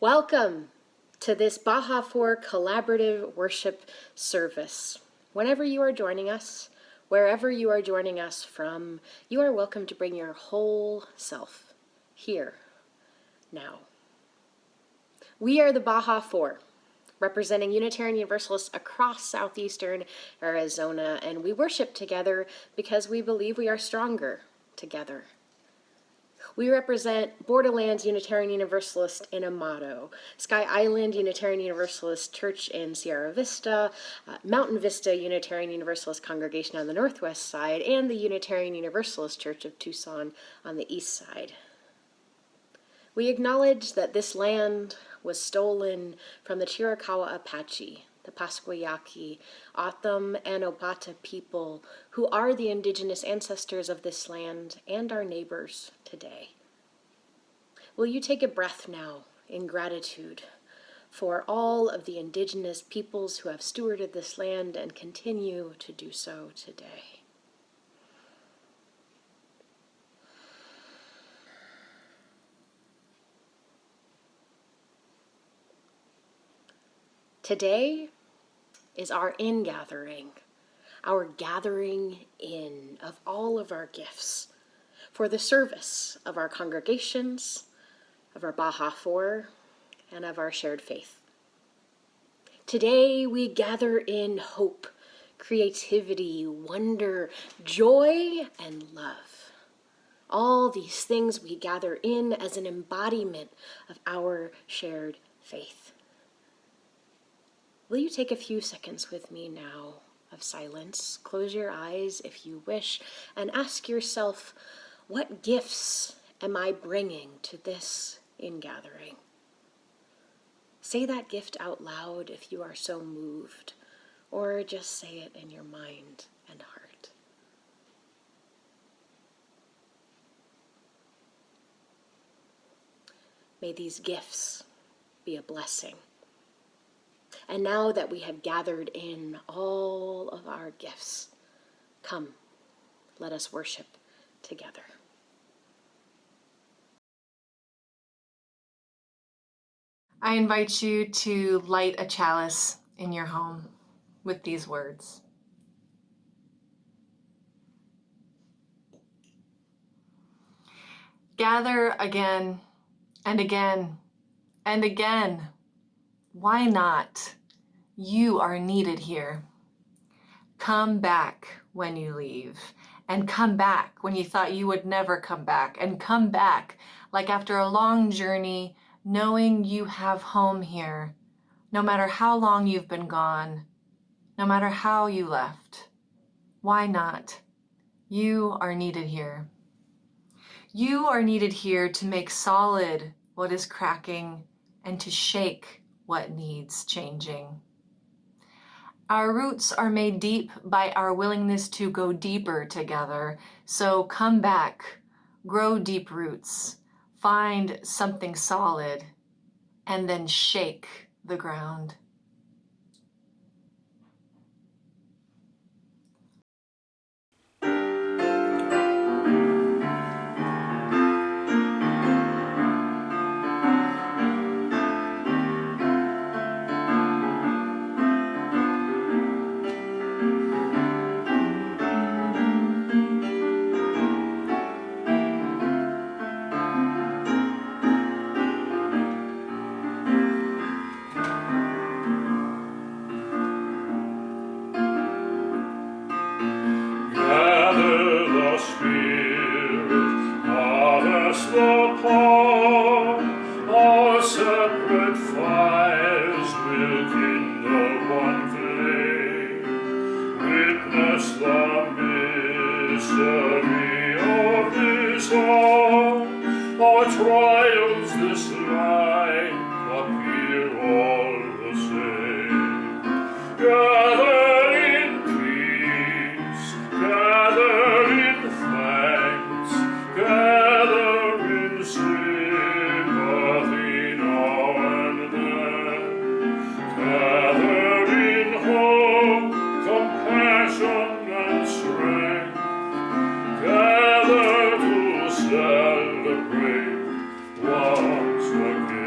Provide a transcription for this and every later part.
Welcome to this Baja 4 collaborative worship service. Whenever you are joining us, wherever you are joining us from, you are welcome to bring your whole self here, now. We are the Baja 4, representing Unitarian Universalists across southeastern Arizona, and we worship together because we believe we are stronger together. We represent Borderlands Unitarian Universalist in Amado, Sky Island Unitarian Universalist Church in Sierra Vista, Mountain Vista Unitarian Universalist Congregation on the northwest side, and the Unitarian Universalist Church of Tucson on the east side. We acknowledge that this land was stolen from the Chiricahua Apache, the Pasquayaqui, O'odham, and Opata people who are the indigenous ancestors of this land and our neighbors today. Will you take a breath now in gratitude for all of the indigenous peoples who have stewarded this land and continue to do so today? Today is our ingathering, our gathering in of all of our gifts for the service of our congregations, of our Baja 4, and of our shared faith. Today we gather in hope, creativity, wonder, joy, and love. All these things we gather in as an embodiment of our shared faith. Will you take a few seconds with me now of silence? Close your eyes if you wish and ask yourself, what gifts am I bringing to this ingathering? Say that gift out loud if you are so moved, or just say it in your mind and heart. May these gifts be a blessing. And now that we have gathered in all of our gifts, come, let us worship together. I invite you to light a chalice in your home with these words. Gather again and again and again. Why not? You are needed here. Come back when you leave, and come back when you thought you would never come back, and come back like after a long journey, knowing you have home here, no matter how long you've been gone, no matter how you left. Why not? You are needed here. You are needed here to make solid what is cracking and to shake what needs changing. Our roots are made deep by our willingness to go deeper together. So come back, grow deep roots, find something solid, and then shake the ground. Celebrate once again.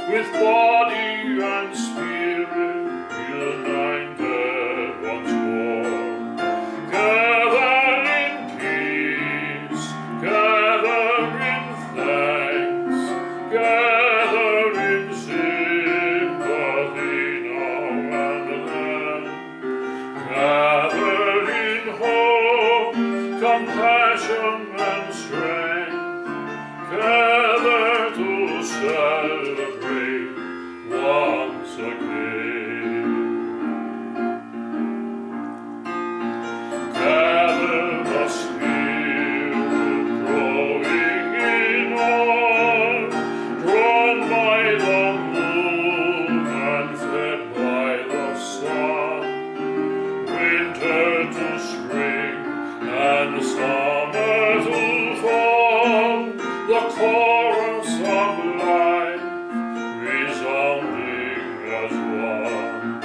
with body and spirit united once more. Gather in peace, gather in thanks, gather in sympathy now and then. Gather in hope, compassion and strength, gather to celebrate once again. Gather the Spirit growing in all, drawn by the moon and fed by the sun, winter to spring and summer to fall, the chorus of life resounding as one.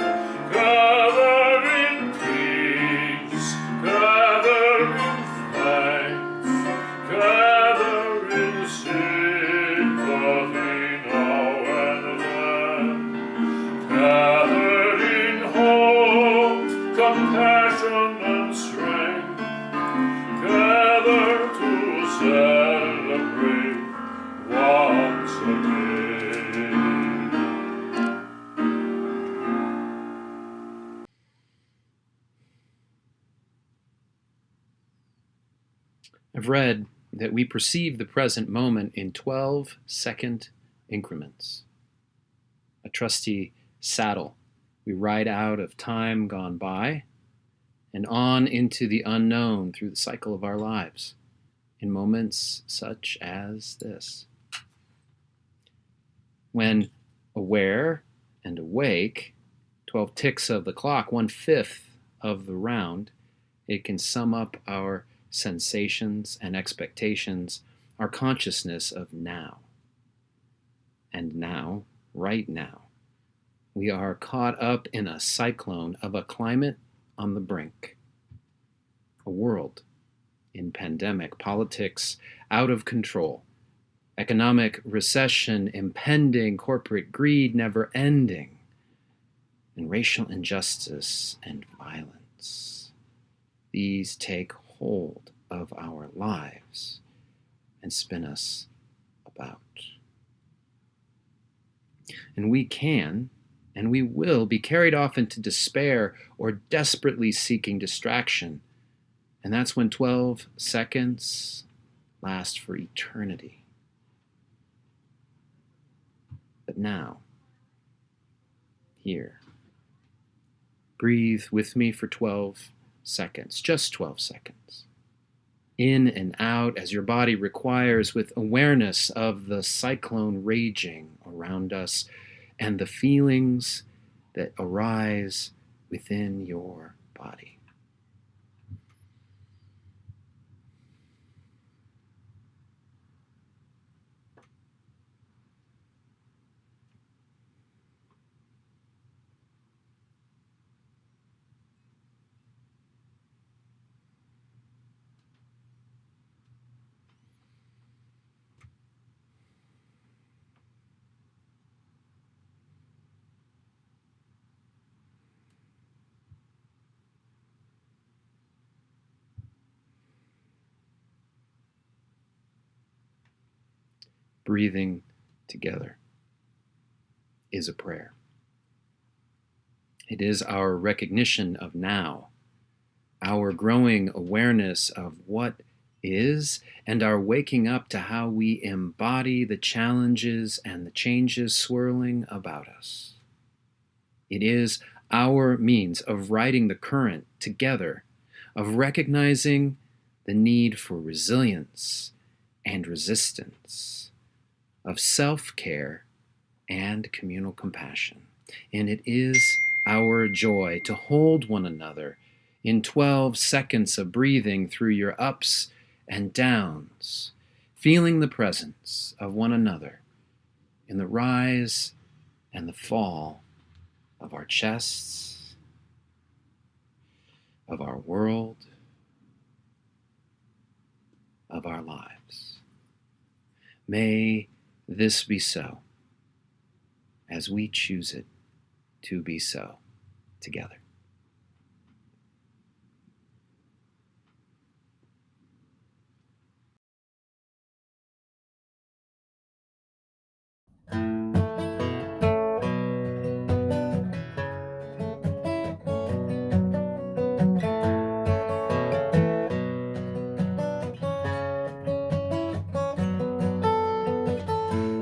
Gather in peace, gather in thanks, gather in sympathy now and then. Gather in hope, compassion and strength, gather to celebrate once again. I've read that we perceive the present moment in 12-second increments. A trusty saddle, we ride out of time gone by and on into the unknown through the cycle of our lives in moments such as this. When aware and awake, 12 ticks of the clock, 1/5 of the round, it can sum up our sensations and expectations, our consciousness of now. And now, right now, we are caught up in a cyclone of a climate on the brink, a world in pandemic, politics out of control, economic recession impending, corporate greed never ending, and racial injustice and violence. These take hold of our lives and spin us about. And we can and we will be carried off into despair or desperately seeking distraction. And that's when 12 seconds last for eternity. But now, here, breathe with me for 12 seconds, just 12 seconds. In and out as your body requires, with awareness of the cyclone raging around us and the feelings that arise within your body. Breathing together is a prayer. It is our recognition of now, our growing awareness of what is, and our waking up to how we embody the challenges and the changes swirling about us. It is our means of riding the current together, of recognizing the need for resilience and resistance, of self-care and communal compassion. And it is our joy to hold one another in 12 seconds of breathing through your ups and downs, feeling the presence of one another in the rise and the fall of our chests, of our world, of our lives. May this be so. as we choose it to be so together.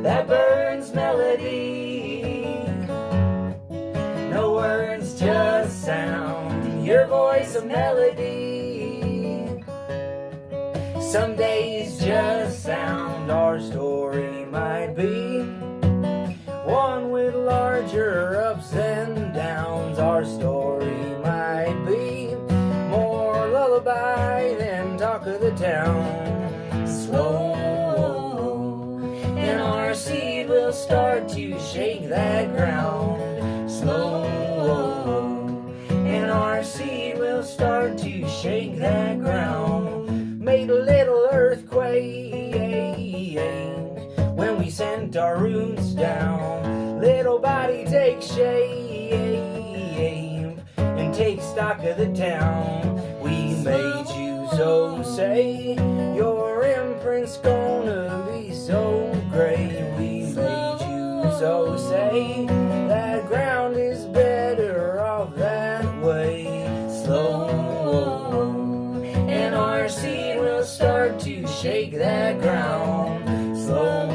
That bird's melody, no words, just sound, your voice a melody. Some days just sound, our story might be one with larger ups and downs. Our story might be more lullaby than talk of the town. Slow, and our seed will start to shake that ground. Slow, and our seed will start to shake that ground. Made a little earthquake when we sent our roots down. Little body take shape and take stock of the town. We made you so say your imprint's gonna be so great. We made you so say that ground is better off that way. Slow, and our seed will start to shake that ground. Slow,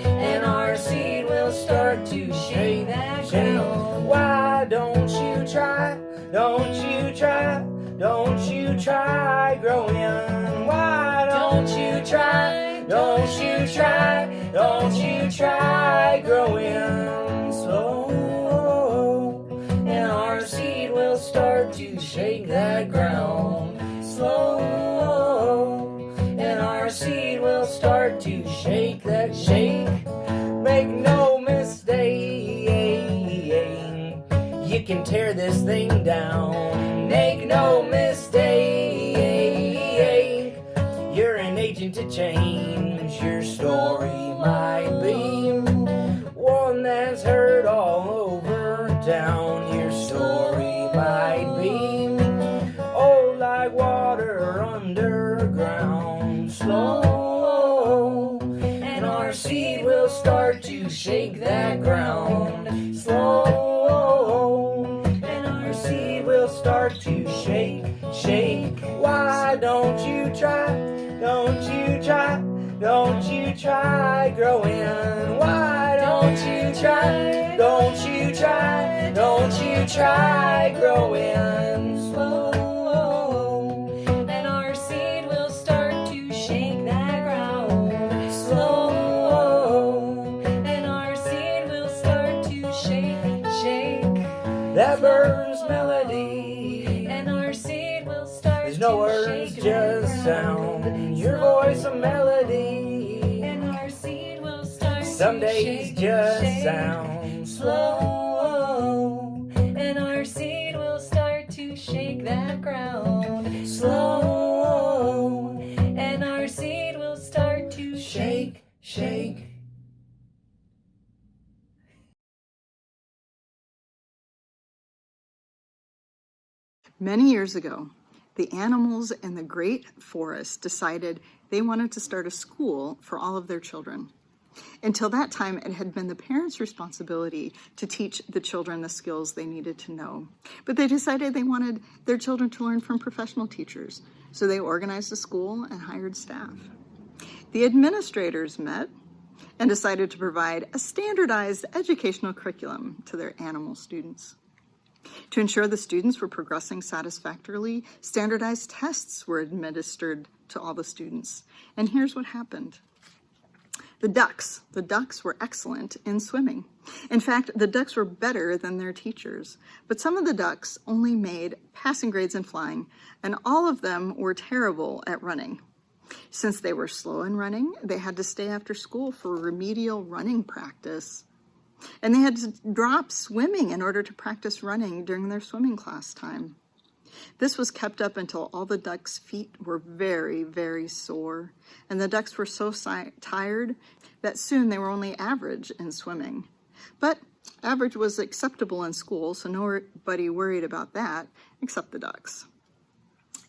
and our seed will start to shake that ground. Why don't you try? Don't you try? Don't you try growing? Why don't you try? Don't you try? Don't you try growing? Slow, and our seed will start to shake that ground. Slow, and our seed will start to shake that shake. Make no mistake, you can tear this thing down. Make no mistake, you're an agent to change. Your story might be one that's heard all over town. Your story might be old like water underground. Slow, and our seed will start to shake that ground. Slow, and our seed will start to shake, shake. Why don't you try? Don't you try? Don't you try growing? Why don't you try? Don't you try? Don't you try growing? Slow, And our seed will start to shake that ground. slow, And our seed will start to shake, shake. that bird's melody. And our seed will start There's no to words, shake that just ground. sound, your voice a melody. And our seed will start Some to days shake, just shake. sound Slow, and our seed will start to shake that ground. slow, And our seed will start to shake, shake, shake. Many years ago, the animals in the great forest decided they wanted to start a school for all of their children. Until that time, it had been the parents' responsibility to teach the children the skills they needed to know. But they decided they wanted their children to learn from professional teachers, so they organized a school and hired staff. The administrators met and decided to provide a standardized educational curriculum to their animal students. To ensure the students were progressing satisfactorily, standardized tests were administered to all the students. And here's what happened. The ducks were excellent in swimming. In fact, the ducks were better than their teachers. But some of the ducks only made passing grades in flying, and all of them were terrible at running. Since they were slow in running, they had to stay after school for remedial running practice. And they had to drop swimming in order to practice running during their swimming class time. This was kept up until all the ducks' feet were very, very sore, and the ducks were so tired that soon they were only average in swimming. But average was acceptable in school, so nobody worried about that except the ducks.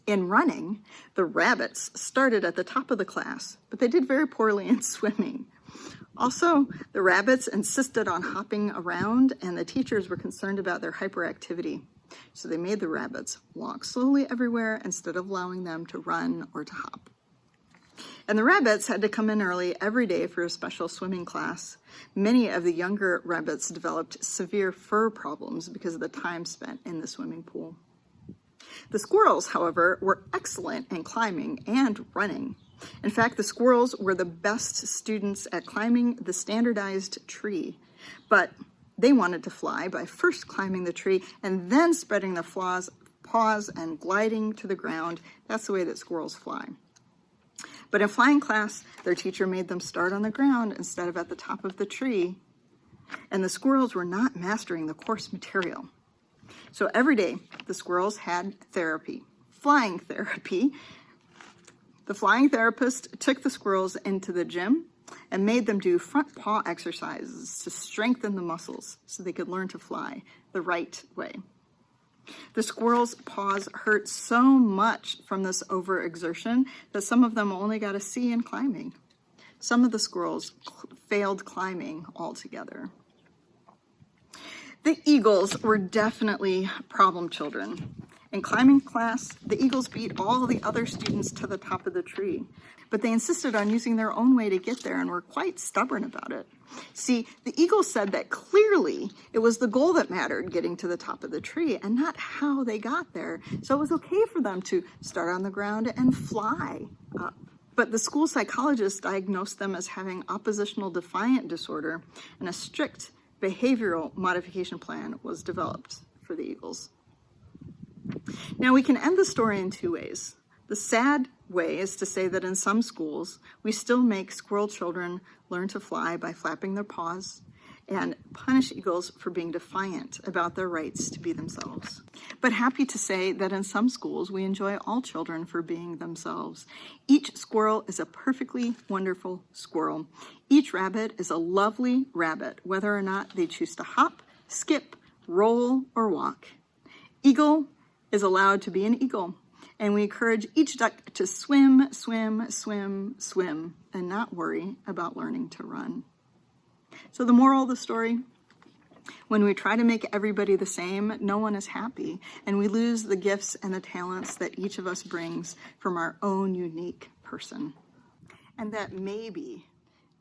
In running, the rabbits started at the top of the class, but they did very poorly in swimming. Also, the rabbits insisted on hopping around, and the teachers were concerned about their hyperactivity. So they made the rabbits walk slowly everywhere instead of allowing them to run or to hop. And the rabbits had to come in early every day for a special swimming class. Many of the younger rabbits developed severe fur problems because of the time spent in the swimming pool. The squirrels, however, were excellent in climbing and running. In fact, the squirrels were the best students at climbing the standardized tree, but they wanted to fly by first climbing the tree and then spreading the paws and gliding to the ground. That's the way that squirrels fly. But in flying class, their teacher made them start on the ground instead of at the top of the tree, and the squirrels were not mastering the course material. So every day, the squirrels had therapy, flying therapy. The flying therapist took the squirrels into the gym and made them do front paw exercises to strengthen the muscles so they could learn to fly the right way. The squirrels' paws hurt so much from this overexertion that some of them only got a C in climbing. Some of the squirrels failed climbing altogether. The eagles were definitely problem children. In climbing class, the eagles beat all the other students to the top of the tree, but they insisted on using their own way to get there and were quite stubborn about it. See, the eagles said that clearly it was the goal that mattered, getting to the top of the tree, and not how they got there. So it was okay for them to start on the ground and fly up. But the school psychologist diagnosed them as having oppositional defiant disorder, and a strict behavioral modification plan was developed for the eagles. Now, we can end the story in two ways. The sad way is to say that in some schools, we still make squirrel children learn to fly by flapping their paws and punish eagles for being defiant about their rights to be themselves. But happy to say that in some schools, we enjoy all children for being themselves. Each squirrel is a perfectly wonderful squirrel. Each rabbit is a lovely rabbit, whether or not they choose to hop, skip, roll, or walk. Eagle is allowed to be an eagle, and we encourage each duck to swim, swim, swim, swim, and not worry about learning to run. So the moral of the story, when we try to make everybody the same, no one is happy, and we lose the gifts and the talents that each of us brings from our own unique person. And that maybe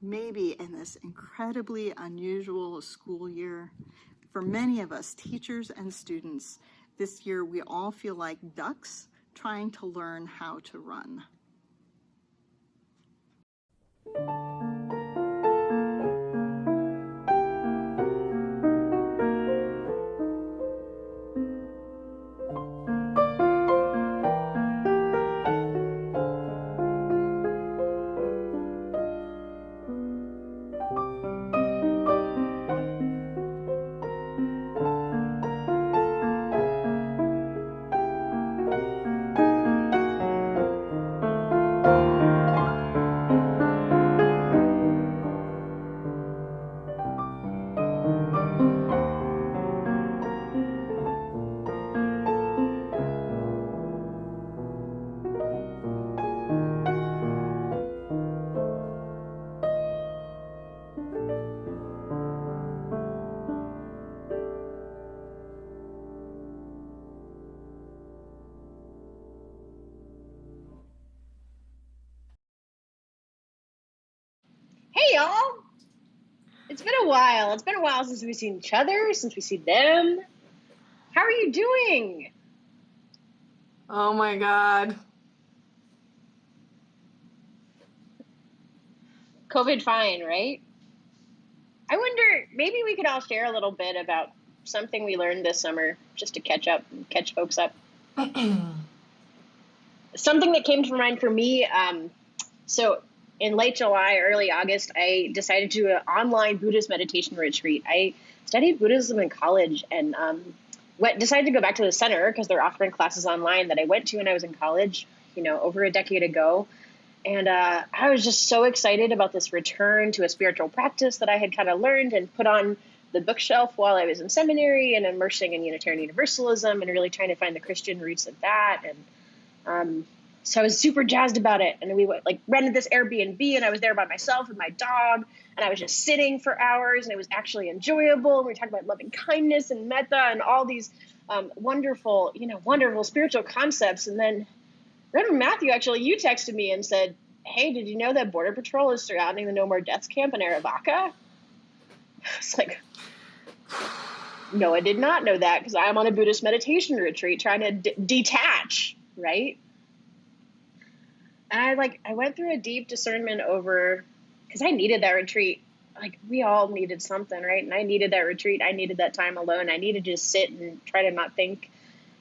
in this incredibly unusual school year, for many of us, teachers and students, this year we all feel like ducks trying to learn how to run. Hey, y'all! It's been a while. It's been a while since we've seen each other, since we've seen them. How are you doing? Oh my God. COVID fine, right? I wonder, maybe we could all share a little bit about something we learned this summer, just to catch folks up. Something that came to mind for me, so in late July, early August, I decided to do an online Buddhist meditation retreat. I studied Buddhism in college, and decided to go back to the center because they're offering classes online that I went to when I was in college, over a decade ago. And I was just so excited about this return to a spiritual practice that I had kind of learned and put on the bookshelf while I was in seminary and immersing in Unitarian Universalism and really trying to find the Christian roots of that. And so I was super jazzed about it. And we rented this Airbnb, and I was there by myself with my dog, and I was just sitting for hours, and it was actually enjoyable. And we talked about loving kindness and metta and all these wonderful spiritual concepts. And then Reverend Matthew, actually, you texted me and said, "Hey, did you know that Border Patrol is surrounding the No More Deaths camp in Arivaca?" It's like, no, I did not know that, because I'm on a Buddhist meditation retreat trying to detach, right? And I went through a deep discernment over, because I needed that retreat. Like, we all needed something, right? And I needed that retreat. I needed that time alone. I needed to just sit and try to not think.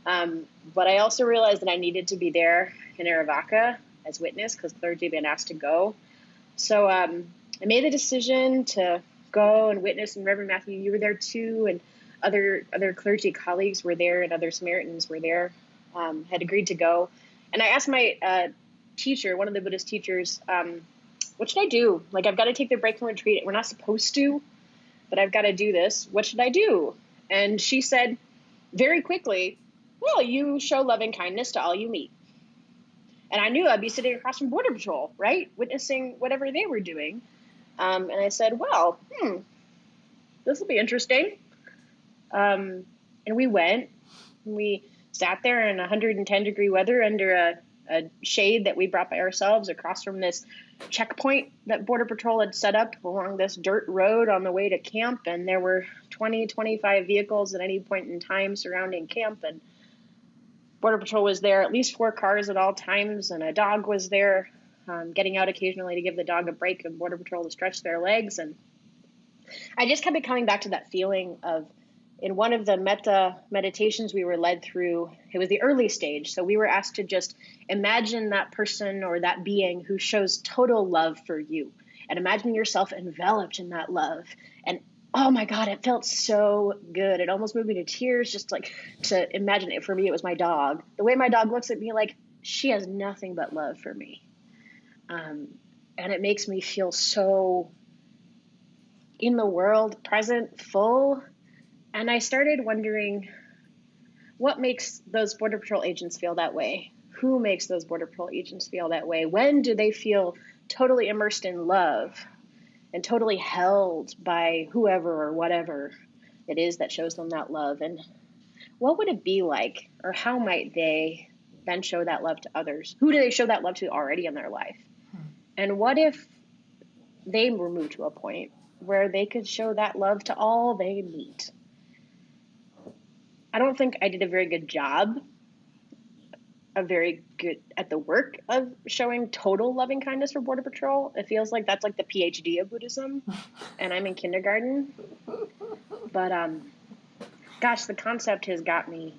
But I also realized that I needed to be there in Arivaca as witness, because clergy had been asked to go. So I made the decision to go and witness, and Reverend Matthew, you were there too, and other clergy colleagues were there, and other Samaritans were there, had agreed to go. And I asked my teacher, one of the Buddhist teachers, what should I do? Like, I've got to take the break from retreat. We're not supposed to, but I've got to do this. What should I do? And she said very quickly, well, you show loving kindness to all you meet. And I knew I'd be sitting across from Border Patrol, right? Witnessing whatever they were doing. And I said, well, this will be interesting. And we went. And we sat there in 110-degree weather under a shade that we brought by ourselves across from this checkpoint that Border Patrol had set up along this dirt road on the way to camp. And there were 25 vehicles at any point in time surrounding camp. And Border Patrol was there, at least 4 cars at all times, and a dog was there, getting out occasionally to give the dog a break and Border Patrol to stretch their legs. And I just kept coming back to that feeling of, in one of the metta meditations we were led through, it was the early stage. So we were asked to just imagine that person or that being who shows total love for you, and imagine yourself enveloped in that love. And oh my God, it felt so good. It almost moved me to tears just to imagine it. For me, it was my dog. The way my dog looks at me, like, she has nothing but love for me. And it makes me feel so in the world, present, full. And I started wondering, what makes those Border Patrol agents feel that way? Who makes those Border Patrol agents feel that way? When do they feel totally immersed in love and totally held by whoever or whatever it is that shows them that love? And what would it be like, or how might they then show that love to others? Who do they show that love to already in their life? And what if they were moved to a point where they could show that love to all they meet? I don't think I did a very good job at the work of showing total loving kindness for Border Patrol. It feels like that's like the PhD of Buddhism, and I'm in kindergarten. But gosh, the concept has got me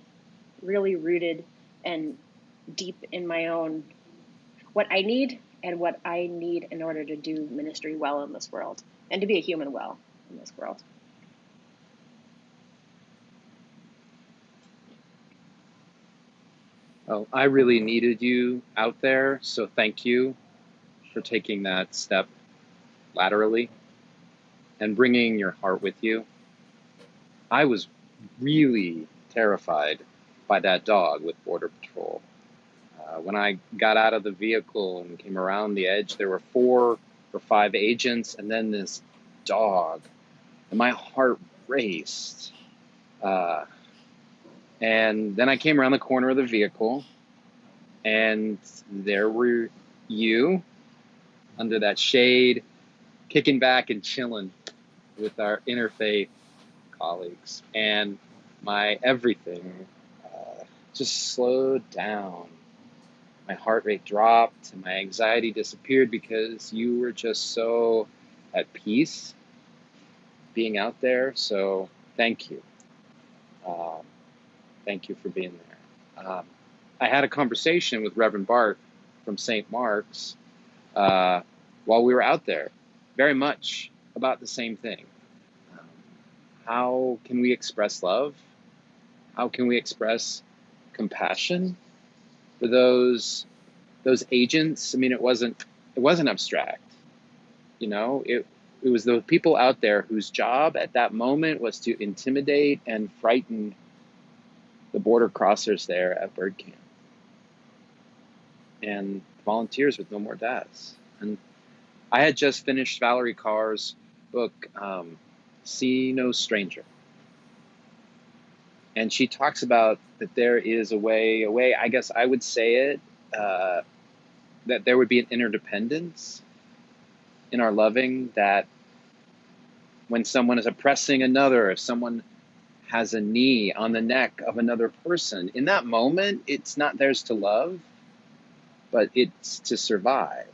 really rooted and deep in my own, what I need and what I need in order to do ministry well in this world, and to be a human well in this world. Well, I really needed you out there, so thank you for taking that step laterally and bringing your heart with you. I was really terrified by that dog with Border Patrol. When I got out of the vehicle and came around the edge, there were 4 or 5 agents, and then this dog, and my heart raced. And then I came around the corner of the vehicle, and there were you under that shade, kicking back and chilling with our interfaith colleagues. And my everything just slowed down. My heart rate dropped, and my anxiety disappeared, because you were just so at peace being out there. So thank you. Thank you for being there. I had a conversation with Reverend Bart from St. Mark's while we were out there, very much about the same thing. How can we express love? How can we express compassion for those agents? I mean, it wasn't abstract. You know, it was those people out there whose job at that moment was to intimidate and frighten the border crossers there at bird camp, and volunteers with No More Deaths. And I had just finished Valerie Carr's book, See No Stranger. And she talks about that there is a way, I guess I would say it, that there would be an interdependence in our loving, that when someone is oppressing another, if someone has a knee on the neck of another person, in that moment, it's not theirs to love, but it's to survive.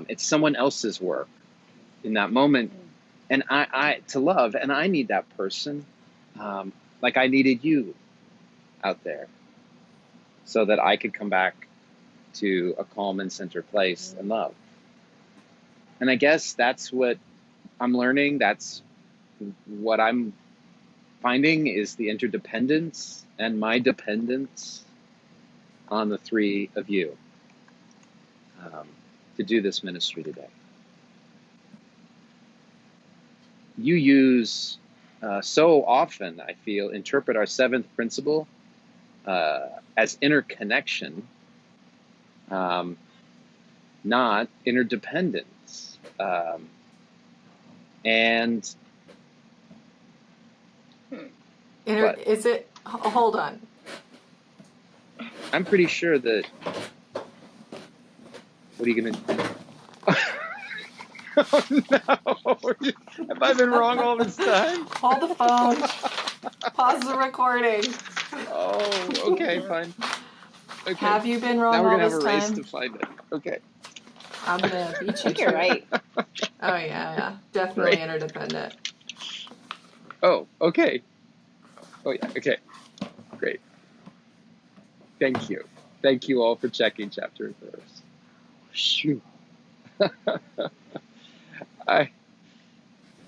It's someone else's work in that moment, and I to love, and I need that person, like I needed you out there, so that I could come back to a calm and centered place and love. And I guess that's what I'm learning. That's what I'm finding, is the interdependence and my dependence on the three of you to do this ministry today. You use so often, I feel, interpret our seventh principle as interconnection, not interdependence. And Is it? Hold on. I'm pretty sure that. What are you gonna do? Oh no! Have I been wrong all this time? Hold the phone. Pause the recording. Oh, okay, fine. Okay. Have you been wrong Now we're all gonna have this a race time? to find it. Okay. I'm gonna beat you I think to you're it. right. Oh yeah, definitely Right. interdependent. Oh, okay. Oh yeah, okay. Great. Thank you. Thank you all for checking chapter and verse. Shoot. I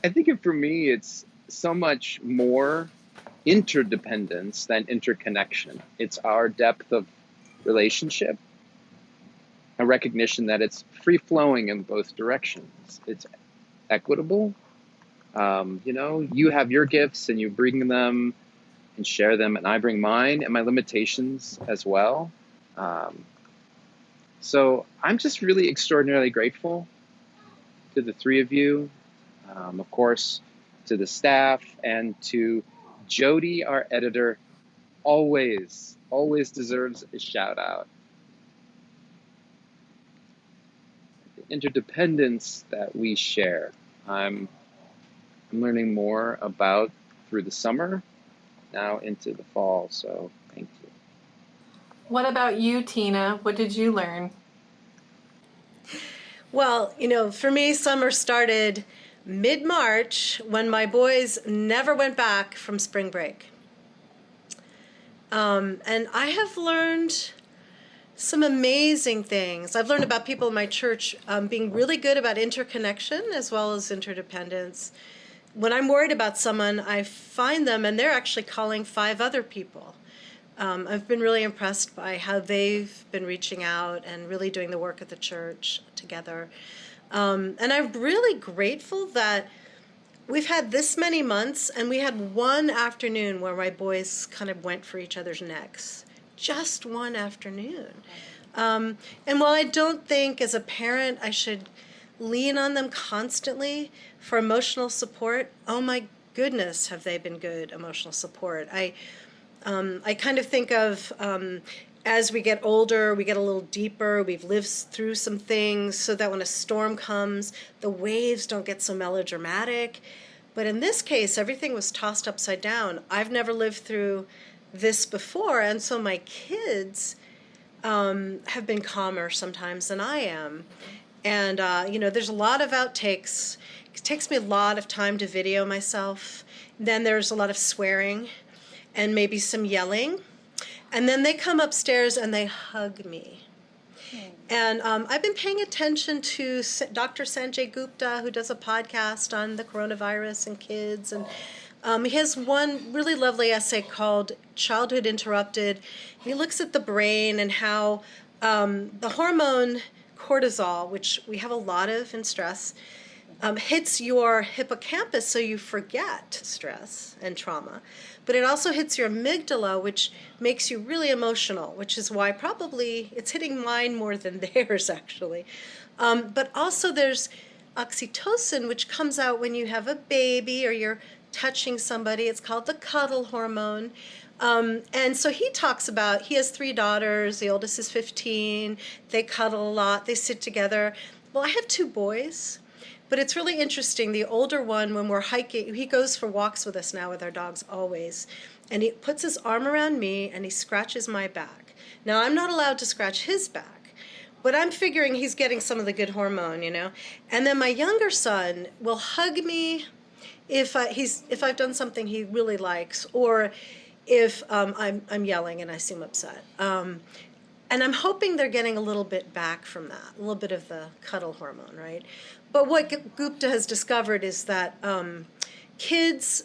think for me, it's so much more interdependence than interconnection. It's our depth of relationship, a recognition that it's free-flowing in both directions. It's equitable. You have your gifts and you bring them and share them, and I bring mine and my limitations as well. So I'm just really extraordinarily grateful to the three of you, of course, to the staff, and to Jody, our editor. Always deserves a shout out. The interdependence that we share, I'm learning more about through the summer, now into the fall, so thank you. What about you, Tina? What did you learn? Well, for me, summer started mid-March when my boys never went back from spring break. And I have learned some amazing things. I've learned about people in my church being really good about interconnection as well as interdependence. When I'm worried about someone, I find them and they're actually calling 5 other people. I've been really impressed by how they've been reaching out and really doing the work at the church together. And I'm really grateful that we've had this many months, and we had one afternoon where my boys kind of went for each other's necks. Just one afternoon. And while I don't think as a parent I should lean on them constantly for emotional support, oh my goodness, have they been good emotional support. I kind of think of as we get older, we get a little deeper, we've lived through some things so that when a storm comes, the waves don't get so melodramatic. But in this case, everything was tossed upside down. I've never lived through this before, and so my kids have been calmer sometimes than I am. And, there's a lot of outtakes. It takes me a lot of time to video myself. Then there's a lot of swearing and maybe some yelling. And then they come upstairs and they hug me. And I've been paying attention to Dr. Sanjay Gupta, who does a podcast on the coronavirus and kids. And he has one really lovely essay called Childhood Interrupted. He looks at the brain and how the hormone cortisol, which we have a lot of in stress, hits your hippocampus so you forget stress and trauma. But it also hits your amygdala, which makes you really emotional, which is why probably it's hitting mine more than theirs, actually. But also there's oxytocin, which comes out when you have a baby or you're touching somebody. It's called the cuddle hormone. And so he talks about, he has 3 daughters. The oldest is 15. They cuddle a lot. They sit together. Well, I have 2 boys. But it's really interesting. The older one, when we're hiking, he goes for walks with us now with our dogs always. And he puts his arm around me and he scratches my back. Now, I'm not allowed to scratch his back, but I'm figuring he's getting some of the good hormone, you know. And then my younger son will hug me if I've done something he really likes, or if I'm yelling and I seem upset. And I'm hoping they're getting a little bit back from that, a little bit of the cuddle hormone, right? But what Gupta has discovered is that kids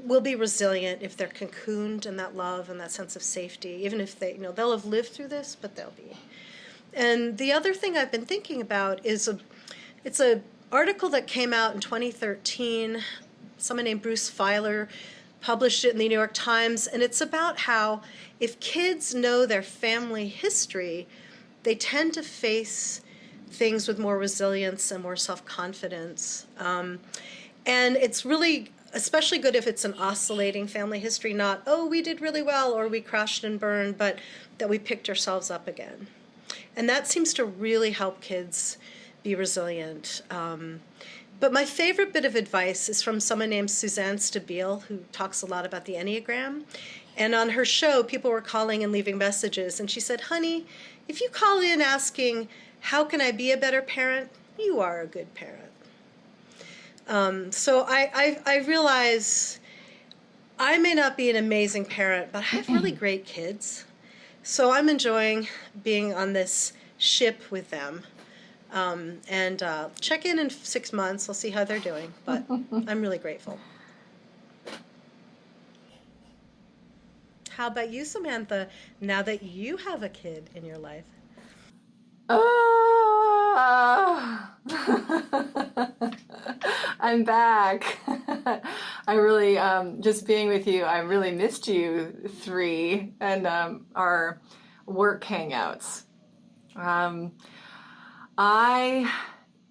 will be resilient if they're cocooned in that love and that sense of safety, even if they'll have lived through this, but they'll be. And the other thing I've been thinking about is it's an article that came out in 2013. Someone named Bruce Feiler published it in the New York Times, and it's about how if kids know their family history, they tend to face things with more resilience and more self-confidence. And it's really especially good if it's an oscillating family history, not, oh, we did really well or we crashed and burned, but that we picked ourselves up again. And that seems to really help kids be resilient. But my favorite bit of advice is from someone named Suzanne Stabile, who talks a lot about the Enneagram. And on her show, people were calling and leaving messages. And she said, honey, if you call in asking, how can I be a better parent? You are a good parent. So I realize I may not be an amazing parent, but I have really great kids. So I'm enjoying being on this ship with them. And check in 6 months. I'll see how they're doing. But I'm really grateful. How about you, Samantha, now that you have a kid in your life? I'm back. I really, just being with you, I really missed you 3 and our work hangouts. I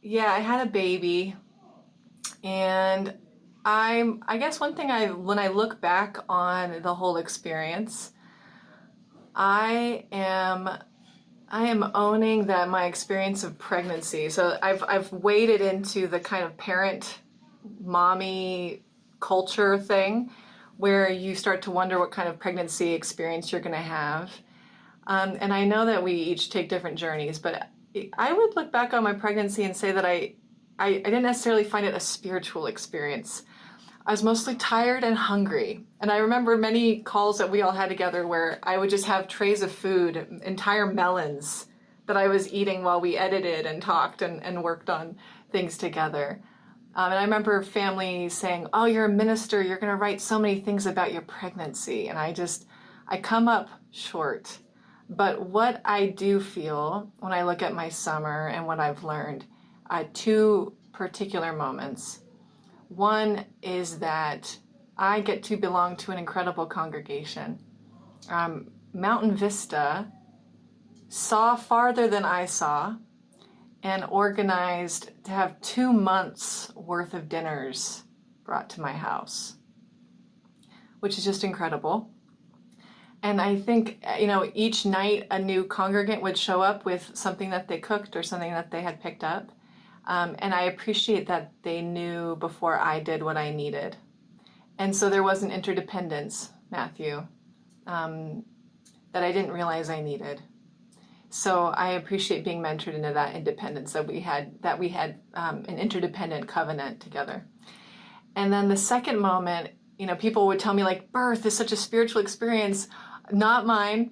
had a baby, and I guess one thing when I look back on the whole experience, I am owning that my experience of pregnancy. So I've waded into the kind of parent, mommy culture thing, where you start to wonder what kind of pregnancy experience you're going to have. And I know that we each take different journeys, but I would look back on my pregnancy and say that I didn't necessarily find it a spiritual experience. I was mostly tired and hungry. And I remember many calls that we all had together where I would just have trays of food, entire melons that I was eating while we edited and talked and worked on things together. And I remember family saying, oh, you're a minister, you're going to write so many things about your pregnancy. And I come up short. But what I do feel when I look at my summer and what I've learned, 2 particular moments. One is that I get to belong to an incredible congregation. Mountain Vista saw farther than I saw and organized to have 2 months worth of dinners brought to my house, which is just incredible. And I think, each night a new congregant would show up with something that they cooked or something that they had picked up. And I appreciate that they knew before I did what I needed. And so there was an interdependence, Matthew, that I didn't realize I needed. So I appreciate being mentored into that independence, that we had an interdependent covenant together. And then the second moment, people would tell me, like, birth is such a spiritual experience, not mine.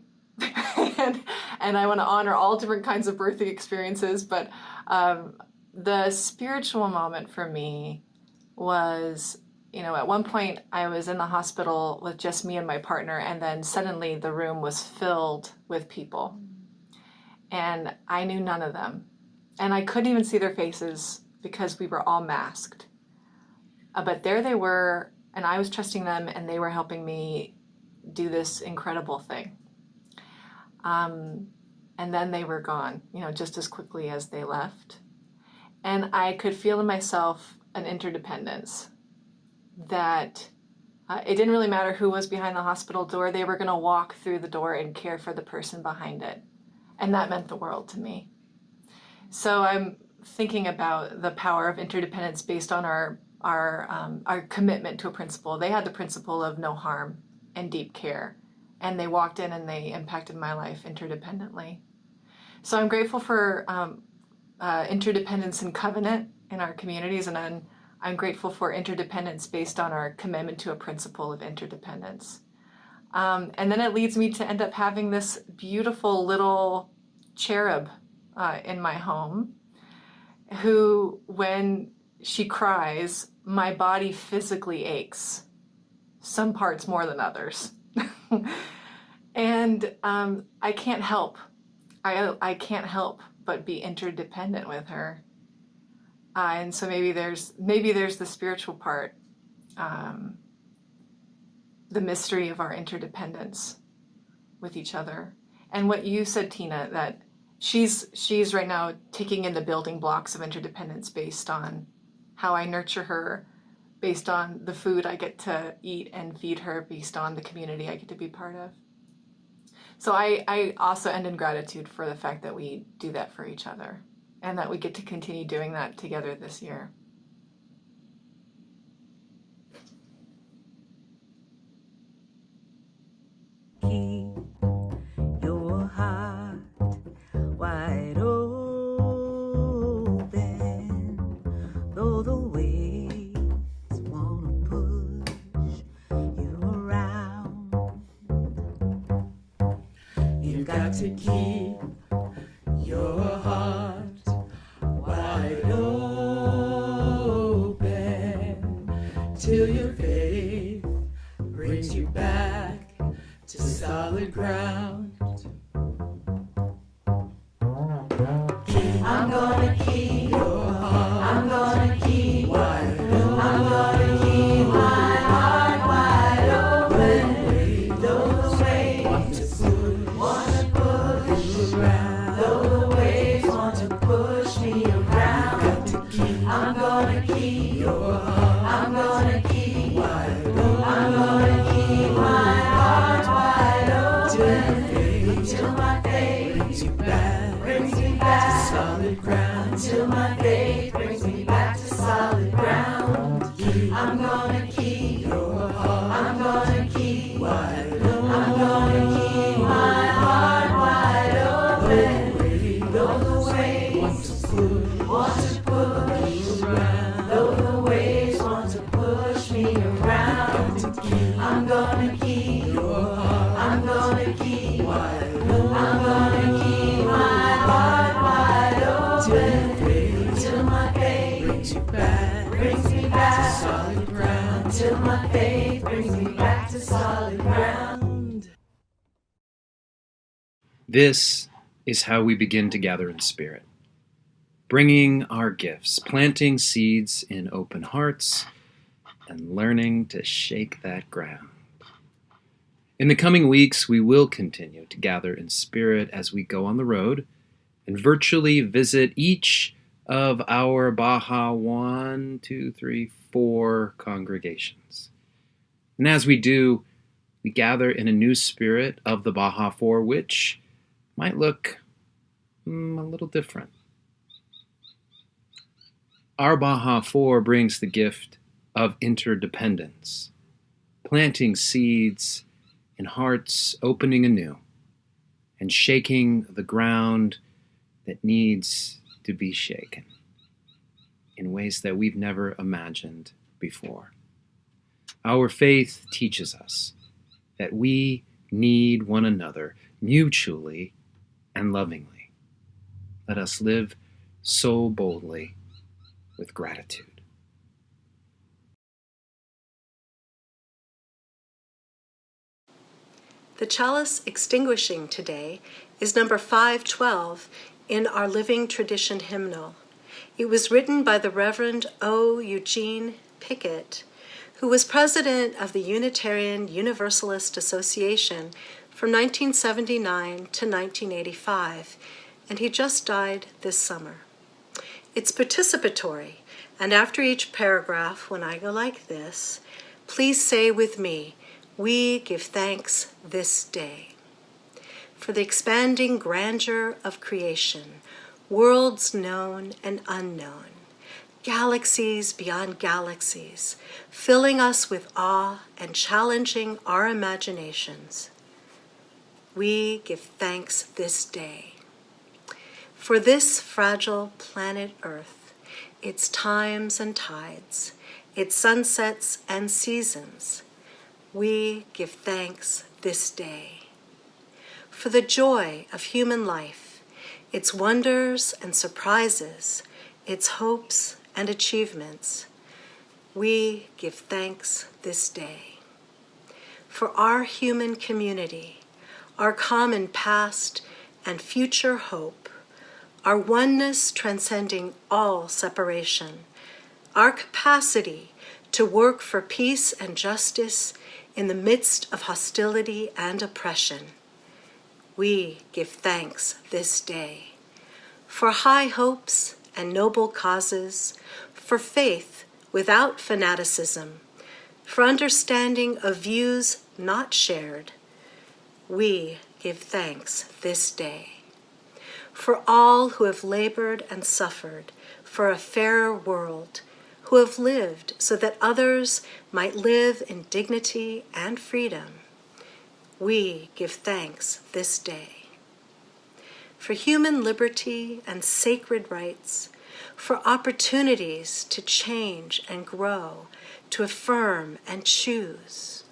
And I want to honor all different kinds of birthing experiences. But the spiritual moment for me was, at one point I was in the hospital with just me and my partner, and then suddenly the room was filled with people. And I knew none of them. And I couldn't even see their faces because we were all masked. But there they were, and I was trusting them, and they were helping me do this incredible thing. And then they were gone, just as quickly as they left. And I could feel in myself an interdependence that it didn't really matter who was behind the hospital door. They were going to walk through the door and care for the person behind it. And that meant the world to me. So I'm thinking about the power of interdependence based on our commitment to a principle. They had the principle of no harm and deep care. And they walked in and they impacted my life interdependently. So I'm grateful for interdependence and covenant in our communities, and I'm grateful for interdependence based on our commitment to a principle of interdependence. And then it leads me to end up having this beautiful little cherub in my home who, when she cries, my body physically aches, some parts more than others. And I can't help. I can't help but be interdependent with her. And so maybe there's the spiritual part, the mystery of our interdependence with each other. And what you said, Tina, that she's right now taking in the building blocks of interdependence based on how I nurture her, based on the food I get to eat and feed her, based on the community I get to be part of. So I also end in gratitude for the fact that we do that for each other and that we get to continue doing that together this year. Keep your heart wide open, though the waves wanna push you around. You've got to keep your heart wide open till your faith brings you back to solid ground. I'm gonna keep your heart. I'm gonna keep wide open. I'm gonna keep my heart wide open. Though the waves want to push you around. Though the waves want to push me around. I'm gonna keep your heart. I'm gonna keep wide open. I'm gonna keep my heart wide open until my faith brings me back to solid ground. Until my faith brings me back to solid ground. I'm gonna keep your heart. I'm gonna keep wide open. I'm gonna keep my heart wide open. Though the waves want to push around. Though the waves want to push me around. I'm gonna keep your heart. I'm gonna keep wide open. I'm gonna keep my heart wide open till my faith brings me back to solid ground. Till my faith brings me back to solid ground. This is how we begin to gather in spirit, bringing our gifts, planting seeds in open hearts, and learning to shake that ground. In the coming weeks, we will continue to gather in spirit as we go on the road and virtually visit each of our Baja 4 congregations. And as we do, we gather in a new spirit of the Baja 4, which might look a little different. Our Baja 4 brings the gift of interdependence, planting seeds in hearts opening anew and shaking the ground that needs to be shaken in ways that we've never imagined before. Our faith teaches us that we need one another mutually and lovingly. Let us live so boldly with gratitude. The chalice extinguishing today is number 512 in our Living Tradition hymnal. It was written by the Reverend O. Eugene Pickett, who was president of the Unitarian Universalist Association from 1979 to 1985, and he just died this summer. It's participatory, and after each paragraph, when I go like this, please say with me, "We give thanks this day." For the expanding grandeur of creation, worlds known and unknown, galaxies beyond galaxies, filling us with awe and challenging our imaginations. We give thanks this day. For this fragile planet Earth, its times and tides, its sunsets and seasons, we give thanks this day. For the joy of human life, its wonders and surprises, its hopes and achievements, we give thanks this day. For our human community, our common past and future hope, our oneness transcending all separation, our capacity to work for peace and justice in the midst of hostility and oppression, we give thanks this day. For high hopes and noble causes, for faith without fanaticism, for understanding of views not shared, we give thanks this day. For all who have labored and suffered for a fairer world, who have lived so that others might live in dignity and freedom, we give thanks this day. For human liberty and sacred rights, for opportunities to change and grow, to affirm and choose,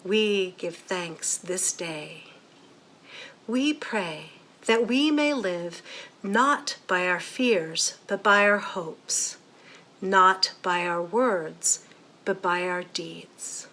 we give thanks this day. We pray that we may live not by our fears, but by our hopes, not by our words, but by our deeds.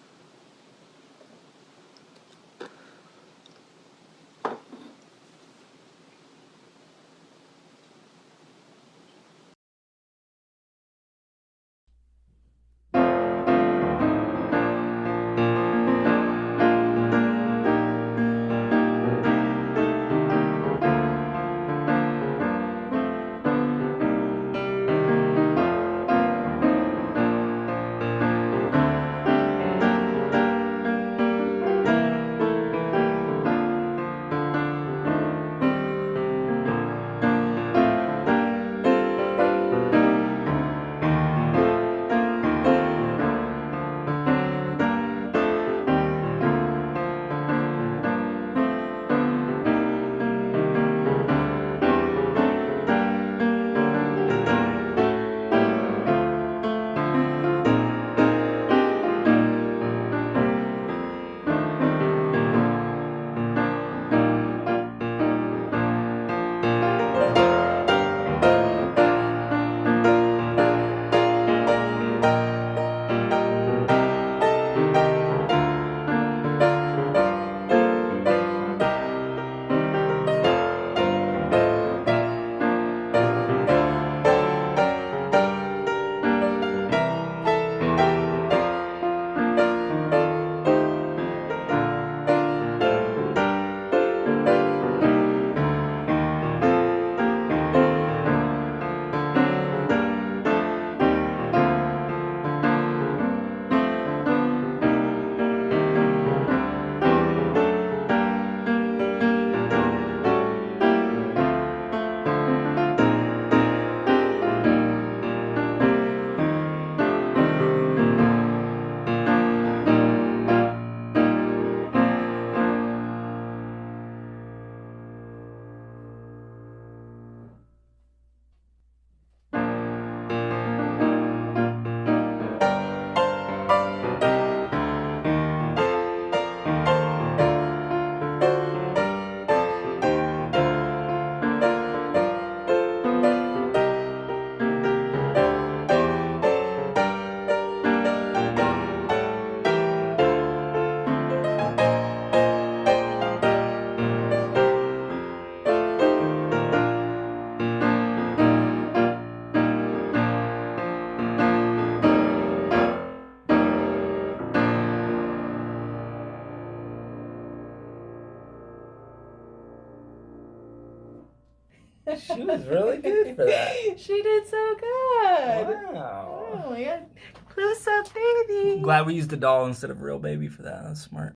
She was really good for that. She did so good. Wow. Oh my god. Close up, baby. Glad we used a doll instead of real baby for that. That's smart.